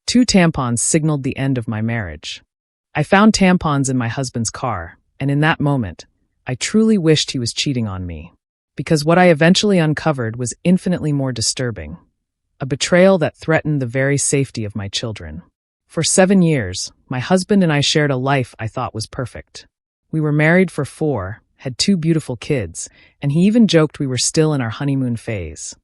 2 tampons signaled the end of my marriage. I found tampons in my husband's car, and in that moment, I truly wished he was cheating on me. Because what I eventually uncovered was infinitely more disturbing. A betrayal that threatened the very safety of my children. For 7 years, my husband and I shared a life I thought was perfect. We were married for 4, had 2 beautiful kids, and he even joked we were still in our honeymoon phase.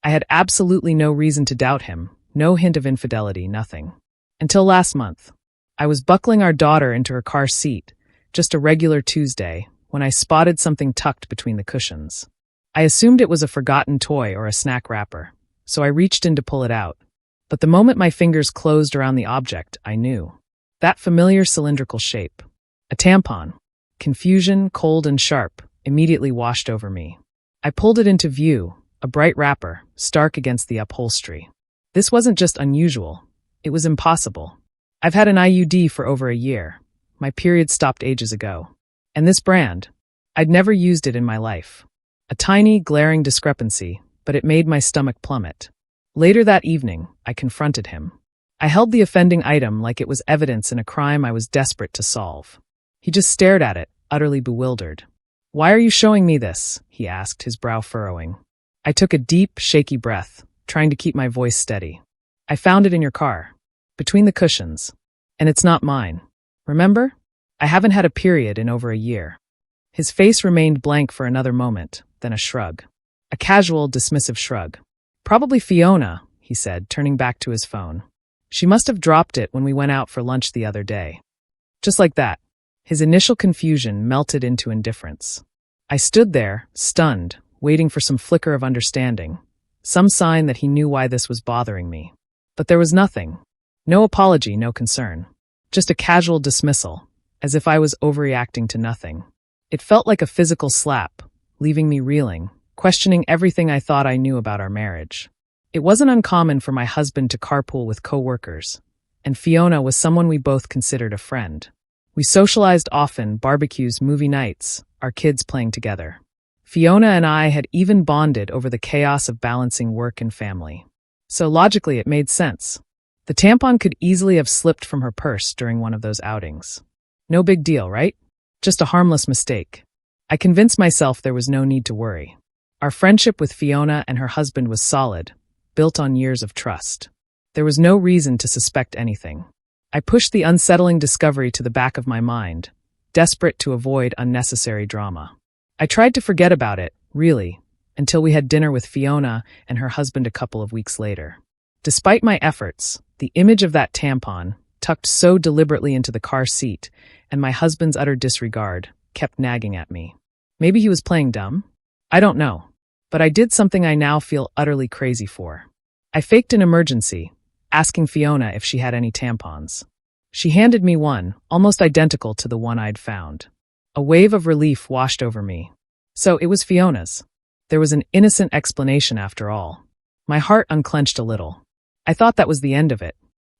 I had absolutely no reason to doubt him, no hint of infidelity, nothing. Until last month. I was buckling our daughter into her car seat, just a regular Tuesday, when I spotted something tucked between the cushions. I assumed it was a forgotten toy or a snack wrapper, so I reached in to pull it out. But the moment my fingers closed around the object, I knew. That familiar cylindrical shape. A tampon. Confusion, cold and sharp, immediately washed over me. I pulled it into view, a bright wrapper, stark against the upholstery. This wasn't just unusual, it was impossible. I've had an IUD for over a year. My period stopped ages ago. And this brand, I'd never used it in my life. A tiny, glaring discrepancy, but it made my stomach plummet. Later that evening, I confronted him. I held the offending item like it was evidence in a crime I was desperate to solve. He just stared at it, utterly bewildered. "Why are you showing me this?" he asked, his brow furrowing. I took a deep, shaky breath, trying to keep my voice steady. "I found it in your car, between the cushions. And it's not mine. Remember? I haven't had a period in over a year." His face remained blank for another moment, then a shrug. A casual, dismissive shrug. "Probably Fiona," he said, turning back to his phone. "She must have dropped it when we went out for lunch the other day." Just like that. His initial confusion melted into indifference. I stood there, stunned, waiting for some flicker of understanding, some sign that he knew why this was bothering me. But there was nothing. No apology, no concern. Just a casual dismissal, as if I was overreacting to nothing. It felt like a physical slap, leaving me reeling, questioning everything I thought I knew about our marriage. It wasn't uncommon for my husband to carpool with co-workers, and Fiona was someone we both considered a friend. We socialized often, barbecues, movie nights, our kids playing together. Fiona and I had even bonded over the chaos of balancing work and family. So logically, it made sense. The tampon could easily have slipped from her purse during one of those outings. No big deal, right? Just a harmless mistake. I convinced myself there was no need to worry. Our friendship with Fiona and her husband was solid, built on years of trust. There was no reason to suspect anything. I pushed the unsettling discovery to the back of my mind, desperate to avoid unnecessary drama. I tried to forget about it, really, until we had dinner with Fiona and her husband a couple of weeks later. Despite my efforts, the image of that tampon, tucked so deliberately into the car seat, and my husband's utter disregard, kept nagging at me. Maybe he was playing dumb? I don't know. But I did something I now feel utterly crazy for. I faked an emergency, asking Fiona if she had any tampons. She handed me one, almost identical to the one I'd found. A wave of relief washed over me. So it was Fiona's. There was an innocent explanation after all. My heart unclenched a little. I thought that was the end of it.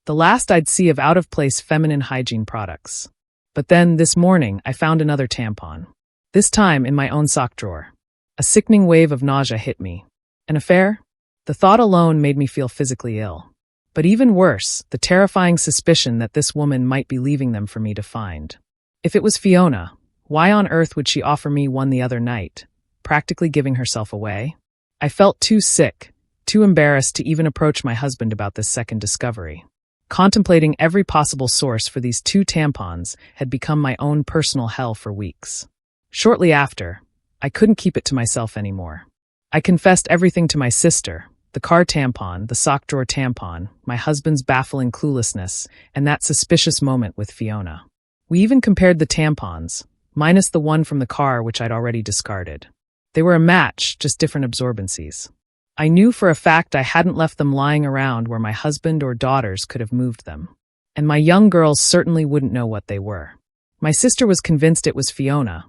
The last I'd see of out-of-place feminine hygiene products. But then, this morning, I found another tampon. This time in my own sock drawer. A sickening wave of nausea hit me. An affair? The thought alone made me feel physically ill. But even worse, the terrifying suspicion that this woman might be leaving them for me to find. If it was Fiona, why on earth would she offer me one the other night, practically giving herself away? I felt too sick, too embarrassed to even approach my husband about this second discovery. Contemplating every possible source for these 2 tampons had become my own personal hell for weeks. Shortly after, I couldn't keep it to myself anymore. I confessed everything to my sister, the car tampon, the sock drawer tampon, my husband's baffling cluelessness, and that suspicious moment with Fiona. We even compared the tampons, minus the one from the car which I'd already discarded. They were a match, just different absorbencies. I knew for a fact I hadn't left them lying around where my husband or daughters could have moved them. And my young girls certainly wouldn't know what they were. My sister was convinced it was Fiona,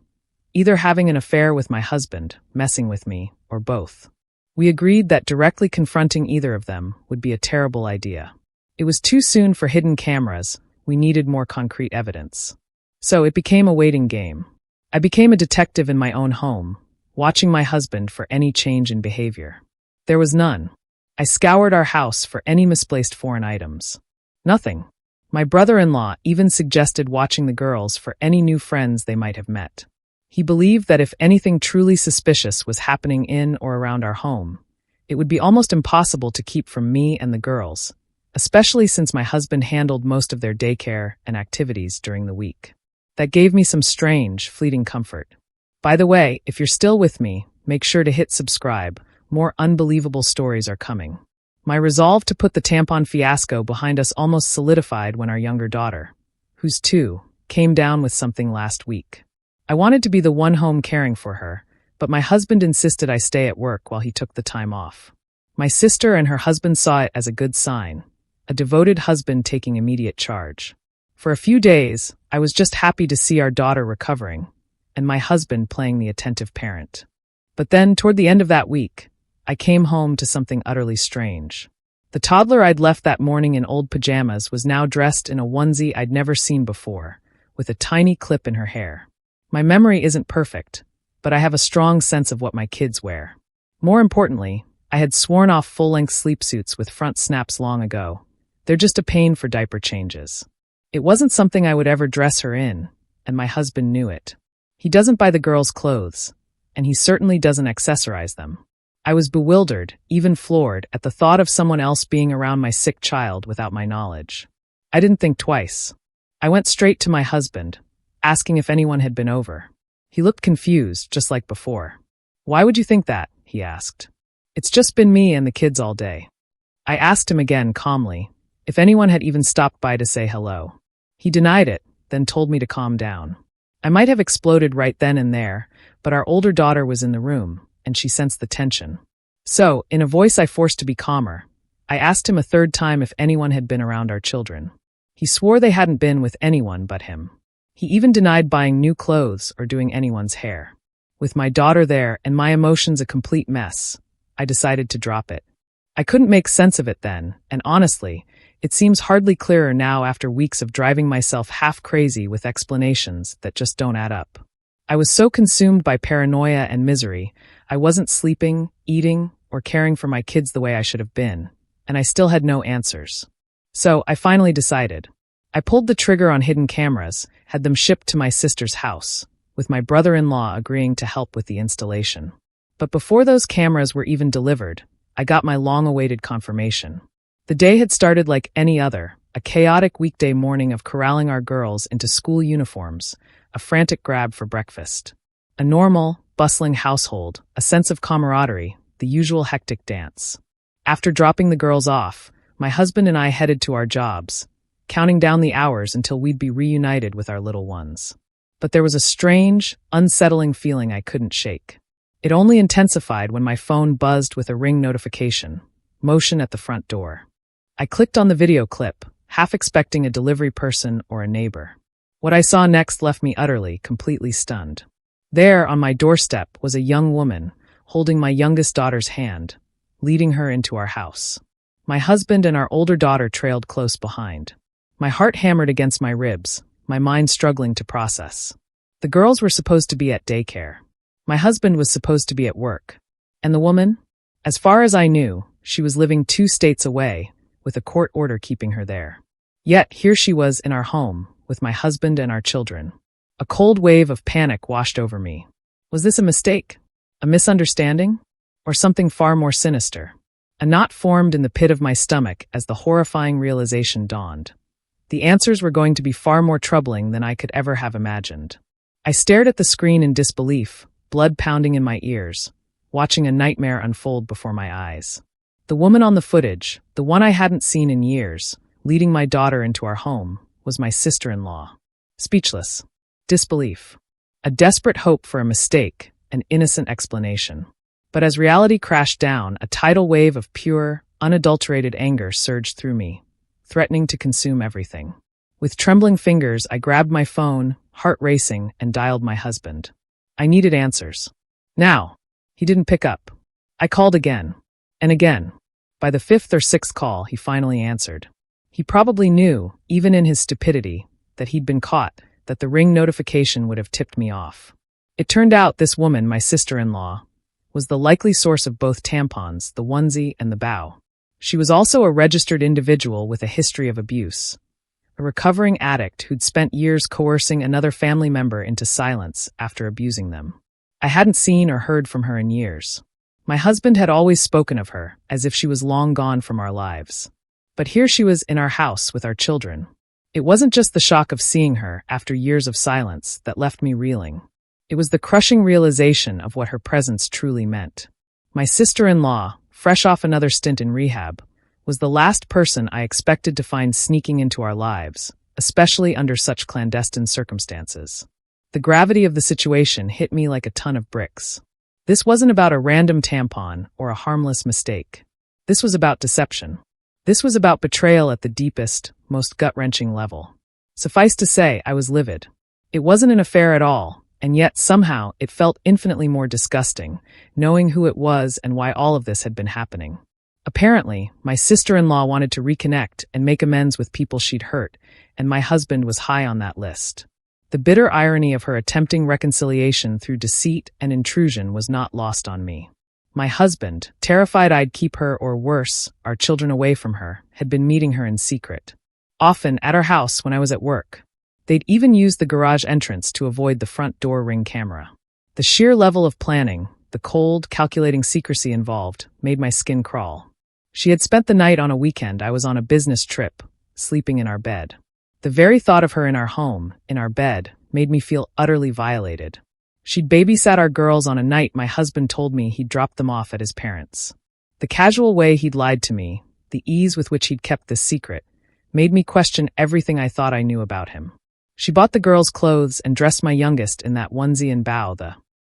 either having an affair with my husband, messing with me, or both. We agreed that directly confronting either of them would be a terrible idea. It was too soon for hidden cameras, we needed more concrete evidence. So it became a waiting game. I became a detective in my own home, watching my husband for any change in behavior. There was none. I scoured our house for any misplaced foreign items. Nothing. My brother-in-law even suggested watching the girls for any new friends they might have met. He believed that if anything truly suspicious was happening in or around our home, it would be almost impossible to keep from me and the girls, especially since my husband handled most of their daycare and activities during the week. That gave me some strange, fleeting comfort. By the way, if you're still with me, make sure to hit subscribe. More unbelievable stories are coming. My resolve to put the tampon fiasco behind us almost solidified when our younger daughter, who's 2, came down with something last week. I wanted to be the one home caring for her, but my husband insisted I stay at work while he took the time off. My sister and her husband saw it as a good sign, a devoted husband taking immediate charge. For a few days, I was just happy to see our daughter recovering, and my husband playing the attentive parent. But then, toward the end of that week, I came home to something utterly strange. The toddler I'd left that morning in old pajamas was now dressed in a onesie I'd never seen before, with a tiny clip in her hair. My memory isn't perfect, but I have a strong sense of what my kids wear. More importantly, I had sworn off full-length sleep suits with front snaps long ago. They're just a pain for diaper changes. It wasn't something I would ever dress her in, and my husband knew it. He doesn't buy the girls clothes, and he certainly doesn't accessorize them. I was bewildered, even floored, at the thought of someone else being around my sick child without my knowledge. I didn't think twice. I went straight to my husband, asking if anyone had been over. He looked confused, just like before. "Why would you think that?" he asked. "It's just been me and the kids all day." I asked him again calmly if anyone had even stopped by to say hello. He denied it, then told me to calm down. I might have exploded right then and there, but our older daughter was in the room, and she sensed the tension. So, in a voice I forced to be calmer, I asked him a third time if anyone had been around our children. He swore they hadn't been with anyone but him. He even denied buying new clothes or doing anyone's hair. With my daughter there and my emotions a complete mess, I decided to drop it. I couldn't make sense of it then, and honestly, it seems hardly clearer now after weeks of driving myself half crazy with explanations that just don't add up. I was so consumed by paranoia and misery, I wasn't sleeping, eating, or caring for my kids the way I should have been, and I still had no answers. So, I finally decided. I pulled the trigger on hidden cameras, had them shipped to my sister's house, with my brother-in-law agreeing to help with the installation. But before those cameras were even delivered, I got my long-awaited confirmation. The day had started like any other, a chaotic weekday morning of corralling our girls into school uniforms, a frantic grab for breakfast. A normal, bustling household, a sense of camaraderie, the usual hectic dance. After dropping the girls off, my husband and I headed to our jobs, counting down the hours until we'd be reunited with our little ones. But there was a strange, unsettling feeling I couldn't shake. It only intensified when my phone buzzed with a ring notification, motion at the front door. I clicked on the video clip, half expecting a delivery person or a neighbor. What I saw next left me utterly, completely stunned. There, on my doorstep, was a young woman, holding my youngest daughter's hand, leading her into our house. My husband and our older daughter trailed close behind. My heart hammered against my ribs, my mind struggling to process. The girls were supposed to be at daycare. My husband was supposed to be at work. And the woman? As far as I knew, she was living 2 states away, with a court order keeping her there. Yet, here she was in our home, with my husband and our children. A cold wave of panic washed over me. Was this a mistake? A misunderstanding? Or something far more sinister? A knot formed in the pit of my stomach as the horrifying realization dawned. The answers were going to be far more troubling than I could ever have imagined. I stared at the screen in disbelief, blood pounding in my ears, watching a nightmare unfold before my eyes. The woman on the footage, the one I hadn't seen in years, leading my daughter into our home, was my sister-in-law. Speechless. Disbelief. A desperate hope for a mistake, an innocent explanation. But as reality crashed down, a tidal wave of pure, unadulterated anger surged through me, threatening to consume everything. With trembling fingers, I grabbed my phone, heart racing, and dialed my husband. I needed answers. Now. He didn't pick up. I called again. And again. By the 5th or 6th call, he finally answered. He probably knew, even in his stupidity, that he'd been caught, that the ring notification would have tipped me off. It turned out this woman, my sister-in-law, was the likely source of both tampons, the onesie and the bow. She was also a registered individual with a history of abuse, a recovering addict who'd spent years coercing another family member into silence after abusing them. I hadn't seen or heard from her in years. My husband had always spoken of her as if she was long gone from our lives. But here she was in our house with our children. It wasn't just the shock of seeing her after years of silence that left me reeling. It was the crushing realization of what her presence truly meant. My sister-in-law, fresh off another stint in rehab, was the last person I expected to find sneaking into our lives, especially under such clandestine circumstances. The gravity of the situation hit me like a ton of bricks. This wasn't about a random tampon or a harmless mistake. This was about deception. This was about betrayal at the deepest, most gut-wrenching level. Suffice to say, I was livid. It wasn't an affair at all, and yet somehow it felt infinitely more disgusting, knowing who it was and why all of this had been happening. Apparently, my sister-in-law wanted to reconnect and make amends with people she'd hurt, and my husband was high on that list. The bitter irony of her attempting reconciliation through deceit and intrusion was not lost on me. My husband, terrified I'd keep her or worse, our children away from her, had been meeting her in secret. Often at our house when I was at work. They'd even used the garage entrance to avoid the front door Ring camera. The sheer level of planning, the cold, calculating secrecy involved, made my skin crawl. She had spent the night on a weekend I was on a business trip, sleeping in our bed. The very thought of her in our home, in our bed, made me feel utterly violated. She'd babysat our girls on a night my husband told me he'd dropped them off at his parents'. The casual way he'd lied to me, the ease with which he'd kept this secret, made me question everything I thought I knew about him. She bought the girls clothes and dressed my youngest in that onesie and bow, the